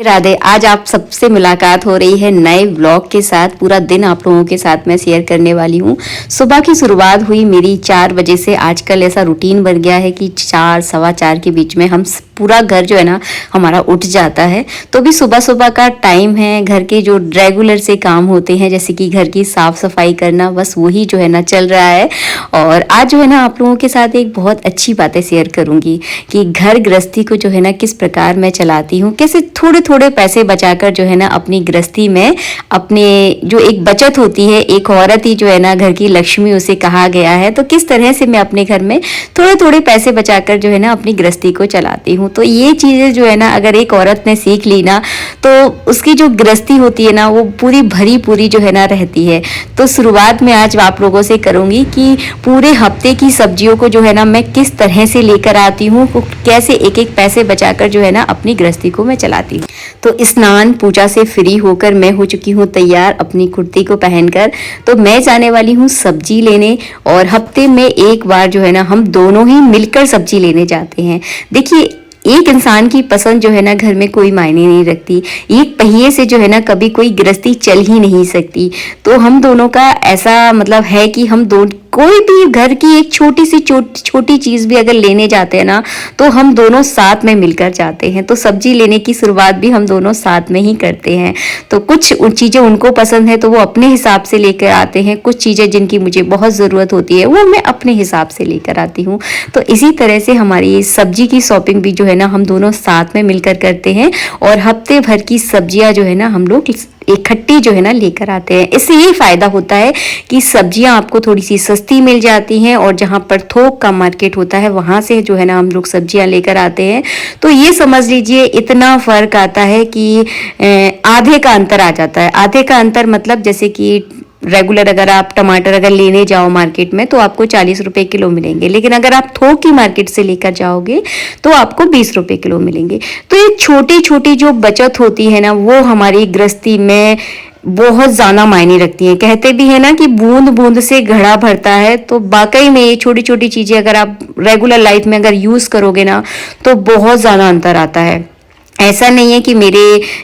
राधे। आज आप सबसे मुलाकात हो रही है नए व्लॉग के साथ। पूरा दिन आप लोगों के साथ मैं शेयर करने वाली हूँ। सुबह की शुरुआत हुई मेरी 4 बजे से। आजकल ऐसा रूटीन बन गया है कि 4 सवा 4 के बीच में हम पूरा घर जो है ना हमारा उठ जाता है। तो भी सुबह सुबह का टाइम है, घर के जो रेगुलर से काम होते हैं जैसे कि घर की साफ सफाई करना, बस वही जो है ना चल रहा है। और आज जो है ना आप लोगों के साथ एक बहुत अच्छी बातें शेयर करूंगी कि घर गृहस्थी को जो है ना किस प्रकार मैं चलाती हूँ, कैसे थोड़े थोड़े पैसे बचाकर जो है ना अपनी गृहस्थी में अपने जो एक बचत होती है, एक औरत ही जो है ना घर की लक्ष्मी उसे कहा गया है, तो किस तरह से मैं अपने घर में थोड़े थोड़े पैसे बचाकर जो है ना अपनी गृहस्थी को चलाती हूँ। तो ये चीजें जो है ना अगर एक औरत ने सीख ली ना तो उसकी जो गृहस्थी होती है ना वो पूरी भरी पूरी जो है ना रहती है। तो शुरुआत में आज आप लोगों से करूंगी कि पूरे हफ्ते की सब्जियों को जो है ना मैं किस तरह से लेकर आती हूँ, कैसे एक एक पैसे बचाकर जो है ना अपनी गृहस्थी को मैं चलाती हूँ। तो स्नान पूजा से फ्री होकर मैं हो चुकी हूँ तैयार अपनी कुर्ती को पहनकर। तो मैं जाने वाली हूँ सब्जी लेने, और हफ्ते में एक बार जो है ना हम दोनों ही मिलकर सब्जी लेने जाते हैं। देखिए, एक इंसान की पसंद जो है ना घर में कोई मायने नहीं रखती। एक पहिए से जो है ना कभी कोई गृहस्थी चल ही नहीं सकती। तो हम दोनों का ऐसा मतलब है कि हम दोनों कोई भी घर की एक छोटी सी छोटी चीज भी अगर लेने जाते हैं ना तो हम दोनों साथ में मिलकर जाते हैं। तो सब्जी लेने की शुरुआत भी हम दोनों साथ में ही करते हैं। तो कुछ चीजें उनको पसंद है तो वो अपने हिसाब से लेकर आते हैं, कुछ चीजें जिनकी मुझे बहुत जरूरत होती है वो मैं अपने हिसाब से लेकर आती हूँ। तो इसी तरह से हमारी सब्जी की शॉपिंग भी जो है ना हम दोनों साथ में मिलकर करते हैं, और हफ्ते भर की सब्जियां जो है ना हम लोग इकट्ठी जो है ना लेकर आते हैं। इससे ये फायदा होता है कि सब्जियां आपको थोड़ी सी सस्ती मिल जाती हैं, और जहां पर थोक का मार्केट होता है वहां से जो है ना हम लोग सब्जियां लेकर आते हैं। तो ये समझ लीजिए इतना फर्क आता है कि आधे का अंतर आ जाता है। आधे का अंतर मतलब जैसे कि रेगुलर अगर आप टमाटर अगर लेने जाओ मार्केट में तो आपको 40 रुपए किलो मिलेंगे, लेकिन अगर आप थोक की मार्केट से लेकर जाओगे तो आपको 20 रुपए किलो मिलेंगे। तो ये छोटी छोटी जो बचत होती है ना वो हमारी गृहस्थी में बहुत ज्यादा मायने रखती हैं। कहते भी है ना कि बूंद बूंद से घड़ा भरता है। तो वाकई में ये छोटी छोटी चीजें अगर आप रेगुलर लाइफ में अगर यूज करोगे ना तो बहुत ज्यादा अंतर आता है। ऐसा नहीं है कि मेरे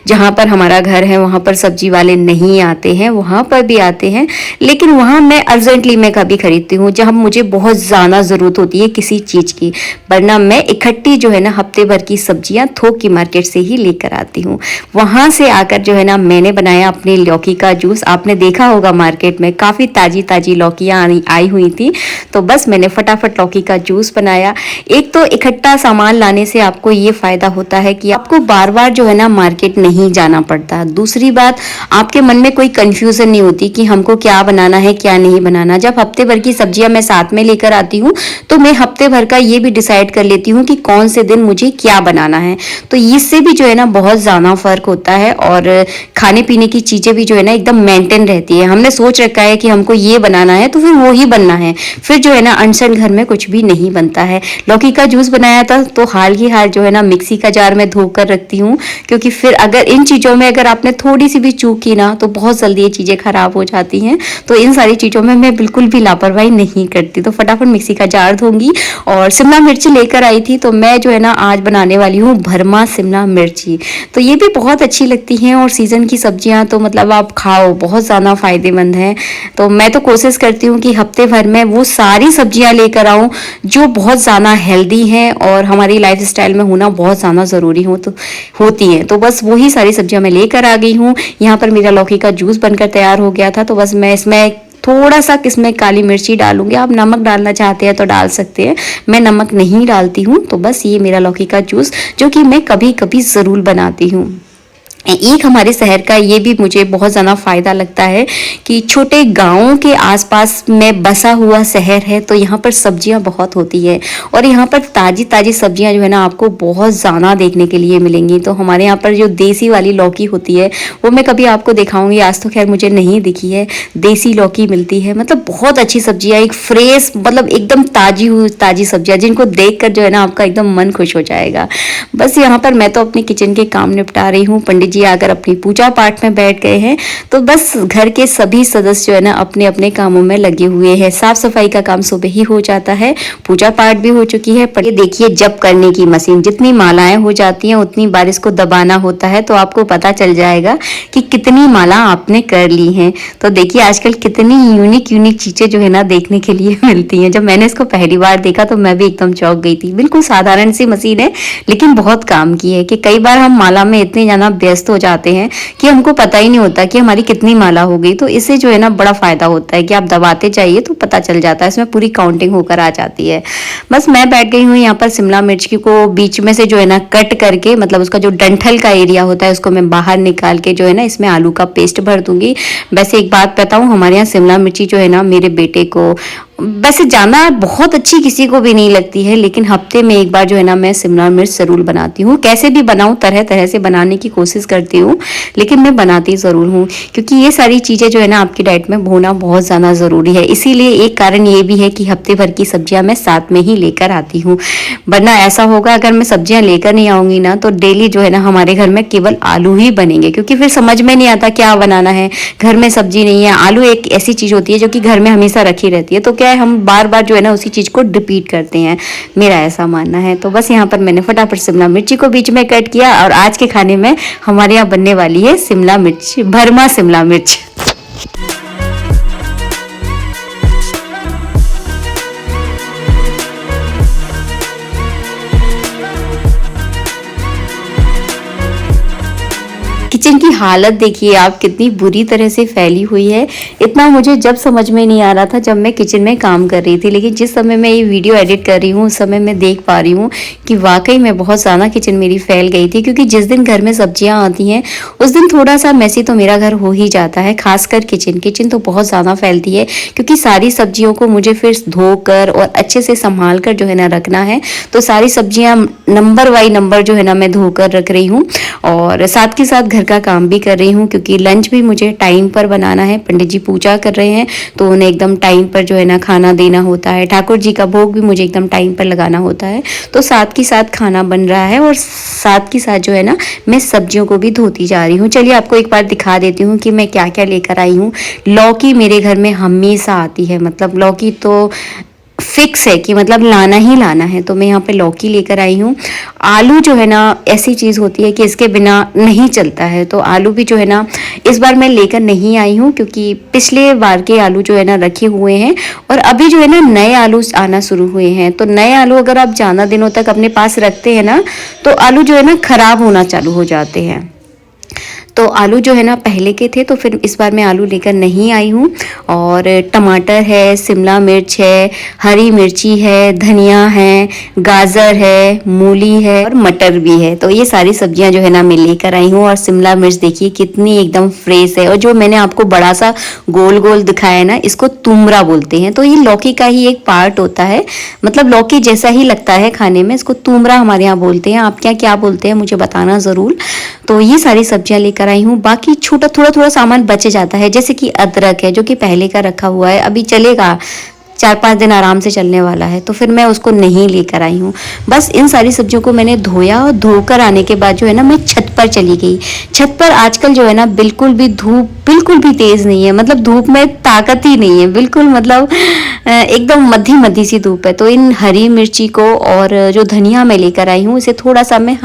जहाँ पर हमारा घर है वहाँ पर सब्जी वाले नहीं आते हैं, वहाँ पर भी आते हैं, लेकिन वहाँ मैं अर्जेंटली मैं कभी खरीदती हूँ जब मुझे बहुत ज़्यादा ज़रूरत होती है किसी चीज़ की, वरना मैं इकट्ठी जो है ना हफ्ते भर की सब्जियाँ थोक की मार्केट से ही लेकर आती हूँ। वहाँ से आकर जो है ना मैंने बनाया अपनी लौकी का जूस। आपने देखा होगा मार्केट में काफ़ी ताज़ी ताज़ी लौकियाँ आई हुई थी, तो बस मैंने फटाफट लौकी का जूस बनाया। एक तो इकट्ठा सामान लाने से आपको ये फ़ायदा होता है कि आपको बार बार जो है ना मार्केट नहीं जाना पड़ता। दूसरी बात, आपके मन में कोई कंफ्यूजन नहीं होती कि हमको क्या बनाना है क्या नहीं बनाना। जब हफ्ते भर की सब्जियां मैं साथ में लेकर आती हूँ तो मैं हफ्ते भर का ये भी डिसाइड कर लेती हूँ कि कौन से दिन मुझे क्या बनाना है। तो इससे भी जो है ना बहुत ज्यादा फर्क होता है, और खाने पीने की चीजें भी जो है ना एकदम मेंटेन रहती है। हमने सोच रखा है कि हमको ये बनाना है तो फिर वो ही बनना है, फिर जो है ना अनसन घर में कुछ भी नहीं बनता है। लौकी का जूस बनाया था तो हाल ही हाल जो है ना मिक्सी का जार में धोकर रखती हूँ, क्योंकि फिर अगर इन चीजों में अगर आपने थोड़ी सी भी चूक की ना तो बहुत जल्दी ये चीजें खराब हो जाती हैं। तो इन सारी चीजों में मैं बिल्कुल भी लापरवाही नहीं करती। तो फटाफट मिक्सी का जार धोंगी। और शिमला मिर्ची लेकर आई थी तो मैं जो है ना आज बनाने वाली हूँ भरमा शिमला मिर्ची। तो ये भी बहुत अच्छी लगती हैं, और सीजन की सब्जियां तो मतलब आप खाओ बहुत ज्यादा फायदेमंद है। तो मैं तो कोशिश करती हूँ कि हफ्ते भर में वो सारी सब्जियां लेकर आऊं जो बहुत ज्यादा हेल्दी हैं और हमारी लाइफ स्टाइल में होना बहुत ज्यादा जरूरी होती हैं। तो बस वही सारी सब्जियां मैं लेकर आ गई हूँ। यहाँ पर मेरा लौकी का जूस बनकर तैयार हो गया था, तो बस मैं इसमें थोड़ा सा किसमें काली मिर्ची डालूंगी। आप नमक डालना चाहते हैं तो डाल सकते हैं, मैं नमक नहीं डालती हूँ। तो बस ये मेरा लौकी का जूस जो कि मैं कभी कभी जरूर बनाती हूँ। एक हमारे शहर का ये भी मुझे बहुत ज़्यादा फायदा लगता है कि छोटे गांवों के आसपास में बसा हुआ शहर है, तो यहाँ पर सब्जियां बहुत होती है, और यहाँ पर ताज़ी ताज़ी सब्जियां जो है ना आपको बहुत ज़्यादा देखने के लिए मिलेंगी। तो हमारे यहाँ पर जो देसी वाली लौकी होती है वो मैं कभी आपको दिखाऊंगी, आज तो खैर मुझे नहीं दिखी है। देसी लौकी मिलती है, मतलब बहुत अच्छी सब्जियाँ, एक फ्रेश मतलब एकदम ताज़ी सब्जियाँ जिनको देख कर जो है ना आपका एकदम मन खुश हो जाएगा। बस यहाँ पर मैं तो अपने किचन के काम निपटा रही हूँ। पंडित जी आकर अपनी पूजा पाठ में बैठ गए हैं। तो बस घर के सभी सदस्य जो है ना अपने अपने कामों में लगे हुए हैं। साफ सफाई का काम सुबह ही हो जाता है, पूजा पाठ भी हो चुकी है। पर ये देखिए जप करने की मशीन, जितनी मालाएं हो जाती हैं उतनी बार इसको दबाना होता है, तो आपको पता चल जाएगा कि कितनी माला आपने कर ली हैं। तो देखिए आजकल कितनी यूनिक यूनिक चीजें जो है ना देखने के लिए मिलती हैं। जब मैंने इसको पहली बार देखा तो मैं भी एकदम चौंक गई थी। बिल्कुल साधारण सी मशीन है लेकिन बहुत काम की है कि कई बार हम माला में इतने ज्यादा व्यस्त हो जाते हैं कि हमको पता ही नहीं होता कि हमारी कितनी माला हो गई। तो इससे जो है ना बड़ा फायदा होता है कि आप दबाते जाइए तो पता चल जाता है, इसमें पूरी काउंटिंग होकर आ जाती है। बस मैं बैठ गई हूँ यहाँ पर शिमला मिर्च को बीच में से जो है ना कट करके, मतलब उसका जो डंठल का एरिया होता है उसको मैं बाहर निकाल के जो है ना इसमें आलू का पेस्ट भर दूंगी। वैसे एक बात बताऊं, हमारे यहाँ शिमला मिर्ची जो है ना मेरे बेटे को वैसे जाना बहुत अच्छी किसी को भी नहीं लगती है, लेकिन हफ्ते में एक बार जो है ना मैं शिमला मिर्च जरूर बनाती हूँ। कैसे भी बनाऊं, तरह तरह से बनाने की कोशिश करती हूँ, लेकिन मैं बनाती जरूर हूँ क्योंकि ये सारी चीजें जो है ना आपकी डाइट में होना बहुत ज्यादा जरूरी है। इसीलिए एक कारण ये भी है कि हफ्ते भर की सब्जियां मैं साथ में ही लेकर आती हूँ। वरना ऐसा होगा अगर मैं सब्जियां लेकर नहीं आऊंगी ना तो डेली जो है ना हमारे घर में केवल आलू ही बनेंगे, क्योंकि फिर समझ में नहीं आता क्या बनाना है। घर में सब्जी नहीं है, आलू एक ऐसी चीज होती है जो कि घर में हमेशा रखी रहती है, तो क्या है हम बार बार जो है ना उसी चीज को रिपीट करते हैं, मेरा ऐसा मानना है। तो बस यहाँ पर मैंने फटाफट शिमला मिर्ची को बीच में कट किया और आज के खाने में हमारे यहाँ बनने वाली है शिमला मिर्च, भरमा शिमला मिर्च। किचन की हालत देखिए आप कितनी बुरी तरह से फैली हुई है। इतना मुझे जब समझ में नहीं आ रहा था जब मैं किचन में काम कर रही थी, लेकिन जिस समय मैं ये वीडियो एडिट कर रही हूँ उस समय मैं देख पा रही हूँ कि वाकई में बहुत ज़्यादा किचन मेरी फैल गई थी। क्योंकि जिस दिन घर में सब्जियाँ आती हैं उस दिन थोड़ा सा मैसी तो मेरा घर हो ही जाता है, खासकर किचन तो बहुत ज़्यादा फैलती है क्योंकि सारी सब्जियों को मुझे फिर धोकर और अच्छे से संभाल कर जो है ना रखना है। तो सारी सब्जियाँ नंबर बाई नंबर जो है ना मैं धोकर रख रही हूँ और साथ के साथ घर का काम भी कर रही हूँ क्योंकि लंच भी मुझे टाइम पर बनाना है। पंडित जी पूजा कर रहे हैं तो उन्हें एकदम टाइम पर जो है ना खाना देना होता है। ठाकुर जी का भोग भी मुझे एकदम टाइम पर लगाना होता है। तो साथ के साथ खाना बन रहा है और साथ के साथ जो है ना मैं सब्जियों को भी धोती जा रही हूँ। चलिए आपको एक बार दिखा देती हूँ कि मैं क्या क्या लेकर आई हूँ। लौकी मेरे घर में हमेशा आती है, मतलब लौकी तो फिक्स है कि मतलब लाना ही लाना है, तो मैं यहाँ पे लौकी लेकर आई हूँ। आलू जो है ना ऐसी चीज़ होती है कि इसके बिना नहीं चलता है, तो आलू भी जो है ना इस बार मैं लेकर नहीं आई हूँ क्योंकि पिछले बार के आलू जो है ना रखे हुए हैं और अभी जो है ना नए आलू आना शुरू हुए हैं। तो नए आलू अगर आप ज़्यादा दिनों तक अपने पास रखते हैं ना तो आलू जो है ना खराब होना चालू हो जाते हैं। तो आलू जो है ना पहले के थे, तो फिर इस बार मैं आलू लेकर नहीं आई हूँ। और टमाटर है, शिमला मिर्च है, हरी मिर्ची है, धनिया है, गाजर है, मूली है और मटर भी है। तो ये सारी सब्जियां जो है ना मैं लेकर आई हूँ। और शिमला मिर्च देखिए कितनी एकदम फ्रेश है। और जो मैंने आपको बड़ा सा गोल गोल दिखाया है ना, इसको तुमरा बोलते हैं। तो ये लौकी का ही एक पार्ट होता है, मतलब लौकी जैसा ही लगता है खाने में। इसको तुमरा हमारे यहाँ बोलते हैं, आपके यहाँ क्या बोलते हैं मुझे बताना ज़रूर। तो ये सारी सब्जियां लेकर आई हूँ। बाकी छोटा थोड़ा सामान बचे जाता है, जैसे कि अदरक है जो कि पहले का रखा हुआ है, अभी चलेगा 4-5 दिन आराम से चलने वाला है, तो फिर मैं उसको नहीं लेकर आई हूँ। बस इन सारी सब्जियों को मैंने धोया और धोकर आने के बाद जो है ना मैं छत पर चली गई। छत पर आजकल जो है ना बिल्कुल भी धूप बिल्कुल भी तेज नहीं है, मतलब धूप में ताकत ही नहीं है बिल्कुल, मतलब एकदम मध्य सी धूप है। तो इन हरी मिर्ची को और जो धनिया मैं लेकर आई हूँ इसे थोड़ा सा मैं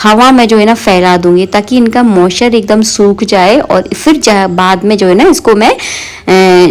हवा में जो है ना फैला दूंगी ताकि इनका मॉइस्चर एकदम सूख जाए और फिर बाद में जो है ना इसको मैं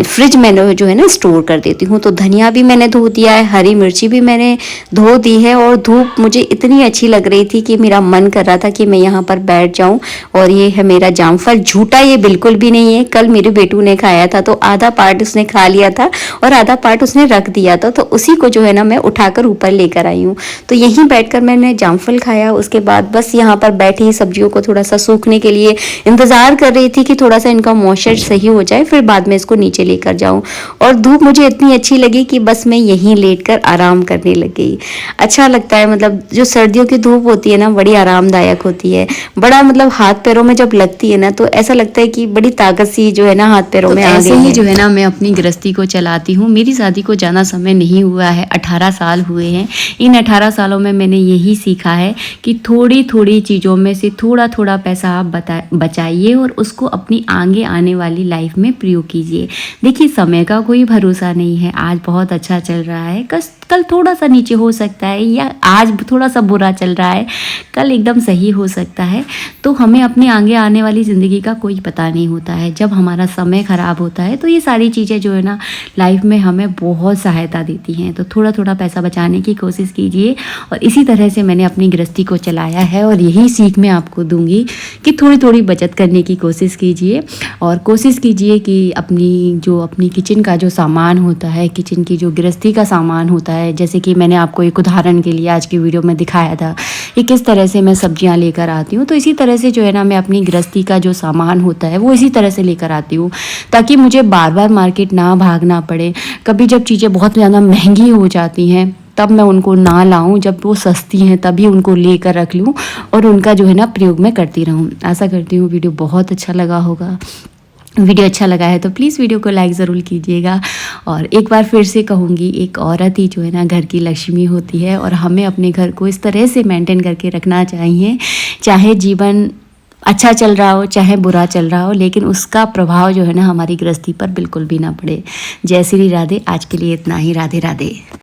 फ्रिज में जो है ना स्टोर कर देती हूँ। तो धनिया भी मैंने धो दिया है, हरी मिर्ची भी मैंने धो दी है और धूप मुझे इतनी अच्छी लग रही थी कि मेरा मन कर रहा था कि मैं यहाँ पर बैठ जाऊँ। और ये है मेरा जामफल, झूठा ये बिल्कुल भी नहीं है। कल मेरे बेटू ने खाया था तो आधा पार्ट उसने खा लिया था और आधा पार्ट उसने रख दिया था, तो उसी को जो है ना मैं उठाकर ऊपर लेकर आई हूँ। तो यहीं बैठकर मैंने जामफल खाया। उसके बाद बस यहाँ पर बैठी सब्जियों को थोड़ा सा सूखने के लिए इंतजार कर रही थी कि थोड़ा सा इनका मॉइस्चर सही हो जाए, फिर बाद में इसको नीचे लेकर जाऊं। और धूप मुझे इतनी अच्छी लगी कि बस मैं यहीं लेटकर आराम करने लग गई। अच्छा लगता है, मतलब जो सर्दियों की धूप होती है ना बड़ी आरामदायक होती है, बड़ा मतलब हाथ पैरों में जब लगती है ना तो ऐसा लगता है कि बड़ी ताकत सी जो है ना हाथ पैरों में आ गई है। ऐसे ही जो है ना मैं अपनी गृहस्थी को चलाती हूँ। मेरी शादी को ज़्यादा समय नहीं हुआ है, 18 साल हुए हैं। इन 18 सालों में मैंने यही सीखा है कि थोड़ी थोड़ी चीज़ों में से थोड़ा थोड़ा पैसा आप बचाइए और उसको अपनी आगे आने वाली लाइफ में प्रयोग कीजिए। देखिए समय का कोई भरोसा नहीं है, आज बहुत अच्छा चल रहा है, कल थोड़ा सा नीचे हो सकता है, या आज थोड़ा सा बुरा चल रहा है, कल एकदम सही हो सकता है। तो हमें अपने आगे आने वाली ज़िंदगी का कोई पता नहीं होता है। जब हमारा समय ख़राब होता है तो ये सारी चीज़ें जो है ना लाइफ में हमें बहुत सहायता देती हैं। तो थोड़ा थोड़ा पैसा बचाने की कोशिश कीजिए, और इसी तरह से मैंने अपनी गृहस्थी को चलाया है, और यही सीख मैं आपको दूंगी कि थोड़ी थोड़ी बचत करने की कोशिश कीजिए, और कोशिश कीजिए कि अपनी किचन का जो सामान होता है, किचन की जो गृहस्थी का सामान होता है, जैसे कि मैंने आपको एक उदाहरण के लिए आज की वीडियो में दिखाया था कि किस तरह से मैं सब्जियां लेकर आती हूँ, तो इसी तरह से जो है ना मैं अपनी गृहस्थी का जो सामान होता है वो इसी तरह से लेकर आती हूँ, ताकि मुझे बार बार मार्केट ना भागना पड़े। कभी जब चीज़ें बहुत ज़्यादा महंगी हो जाती हैं तब मैं उनको ना लाऊं, जब वो सस्ती हैं तभी उनको लेकर रख लूं और उनका जो है ना प्रयोग मैं करती रहूं। आशा करती हूँ वीडियो बहुत अच्छा लगा होगा। वीडियो अच्छा लगा है तो प्लीज़ वीडियो को लाइक ज़रूर कीजिएगा। और एक बार फिर से कहूँगी, एक औरत ही जो है ना घर की लक्ष्मी होती है, और हमें अपने घर को इस तरह से मेंटेन करके रखना चाहिए, चाहे जीवन अच्छा चल रहा हो चाहे बुरा चल रहा हो, लेकिन उसका प्रभाव जो है ना हमारी गृहस्थी पर बिल्कुल भी ना पड़े। जय श्री राधे। आज के लिए इतना ही। राधे राधे।